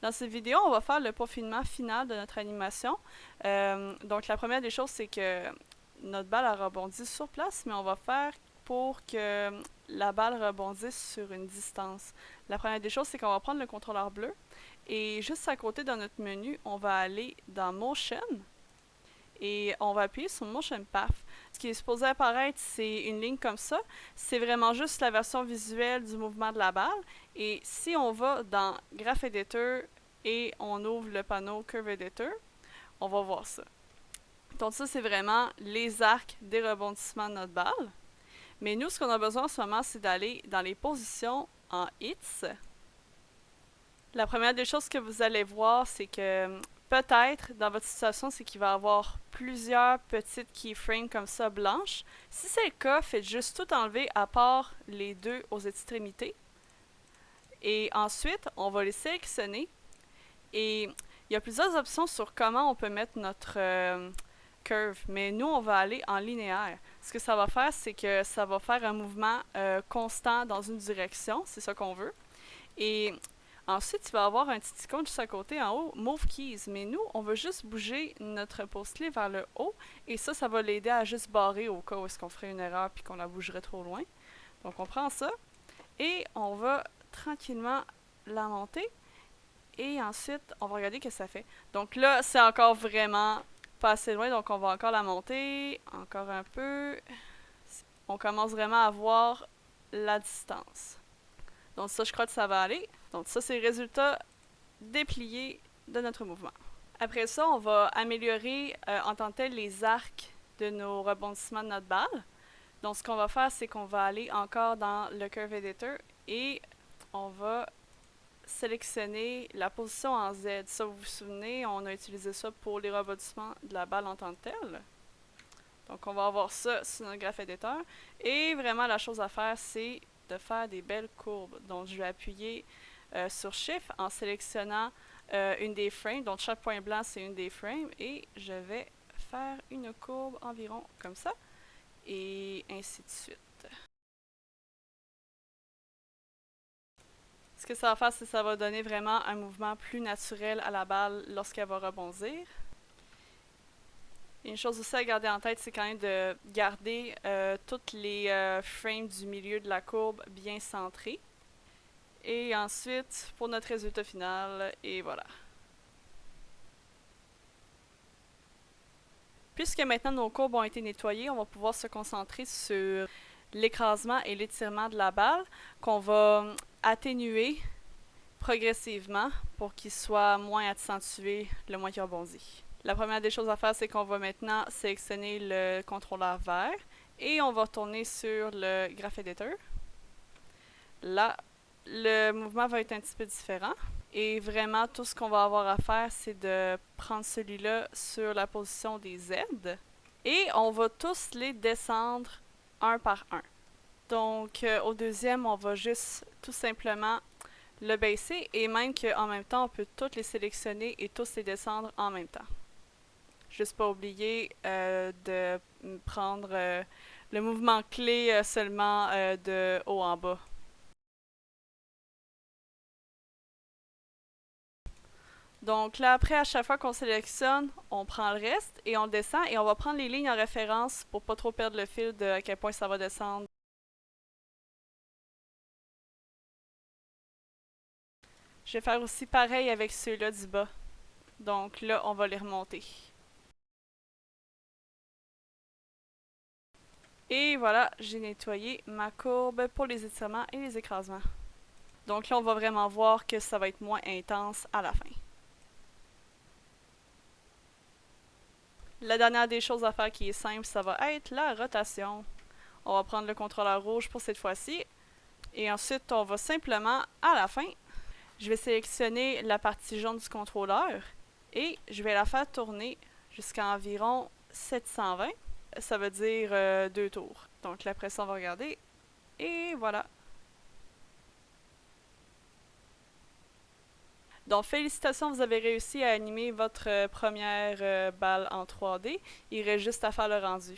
Dans cette vidéo, on va faire le peaufinement final de notre animation. Donc la première des choses, c'est que notre balle a rebondi sur place, mais on va faire pour que la balle rebondisse sur une distance. La première des choses, c'est qu'on va prendre le contrôleur bleu et juste à côté dans notre menu, on va aller dans Motion et on va appuyer sur Motion Path. Ce qui est supposé apparaître, c'est une ligne comme ça. C'est vraiment juste la version visuelle du mouvement de la balle. Et si on va dans Graph Editor et on ouvre le panneau Curve Editor, on va voir ça. Donc ça, c'est vraiment les arcs des rebondissements de notre balle. Mais nous, ce qu'on a besoin en ce moment, c'est d'aller dans les positions en hits. La première des choses que vous allez voir, c'est que peut-être dans votre situation, c'est qu'il va y avoir plusieurs petites keyframes comme ça blanches. Si c'est le cas, faites juste tout enlever à part les deux aux extrémités. Et ensuite, on va les sélectionner. Et il y a plusieurs options sur comment on peut mettre notre curve. Mais nous, on va aller en linéaire. Ce que ça va faire, c'est que ça va faire un mouvement constant dans une direction. C'est ça qu'on veut. Et ensuite, il va y avoir un petit icône juste à côté en haut, Move Keys. Mais nous, on veut juste bouger notre pause-clé vers le haut. Et ça va l'aider à juste barrer au cas où est-ce qu'on ferait une erreur puis qu'on la bougerait trop loin. Donc, on prend ça et on va tranquillement la monter. Et ensuite, on va regarder ce que ça fait. Donc là, c'est encore vraiment pas assez loin. Donc, on va encore la monter. Encore un peu. On commence vraiment à voir la distance. Donc ça, je crois que ça va aller. Donc ça, c'est le résultat déplié de notre mouvement. Après ça, on va améliorer en tant que tel les arcs de nos rebondissements de notre balle. Donc ce qu'on va faire, c'est qu'on va aller encore dans le Curve Editor et on va sélectionner la position en Z. Ça, vous vous souvenez, on a utilisé ça pour les rebondissements de la balle en tant que tel. Donc on va avoir ça sur notre Graph Editor. Et vraiment, la chose à faire, c'est de faire des belles courbes. Donc je vais appuyer sur Shift en sélectionnant une des frames. Donc chaque point blanc, c'est une des frames. Et je vais faire une courbe environ comme ça. Et ainsi de suite. Ce que ça va faire, c'est que ça va donner vraiment un mouvement plus naturel à la balle lorsqu'elle va rebondir. Et une chose aussi à garder en tête, c'est quand même de garder toutes les frames du milieu de la courbe bien centrées. Et ensuite, pour notre résultat final, et voilà. Puisque maintenant nos courbes ont été nettoyées, on va pouvoir se concentrer sur l'écrasement et l'étirement de la balle qu'on va atténuer progressivement pour qu'il soit moins accentué le moins qu'il rebondit. La première des choses à faire, c'est qu'on va maintenant sélectionner le contrôleur vert et on va tourner sur le Graph Editor. Là, le mouvement va être un petit peu différent. Et vraiment, tout ce qu'on va avoir à faire, c'est de prendre celui-là sur la position des Z. Et on va tous les descendre un par un. Donc, au deuxième, on va juste tout simplement le baisser. Et même qu'en même temps, on peut tous les sélectionner et tous les descendre en même temps. Juste pas oublier de prendre le mouvement clé seulement de haut en bas. Donc là, après, à chaque fois qu'on sélectionne, on prend le reste et on descend et on va prendre les lignes en référence pour pas trop perdre le fil de à quel point ça va descendre. Je vais faire aussi pareil avec ceux-là du bas. Donc là, on va les remonter. Et voilà, j'ai nettoyé ma courbe pour les étirements et les écrasements. Donc là, on va vraiment voir que ça va être moins intense à la fin. La dernière des choses à faire qui est simple, ça va être la rotation. On va prendre le contrôleur rouge pour cette fois-ci. Et ensuite, on va simplement, à la fin, je vais sélectionner la partie jaune du contrôleur et je vais la faire tourner jusqu'à environ 720. Ça veut dire 2 tours. Donc la pression, on va regarder. Et voilà. Donc félicitations, vous avez réussi à animer votre première balle en 3D. Il reste juste à faire le rendu.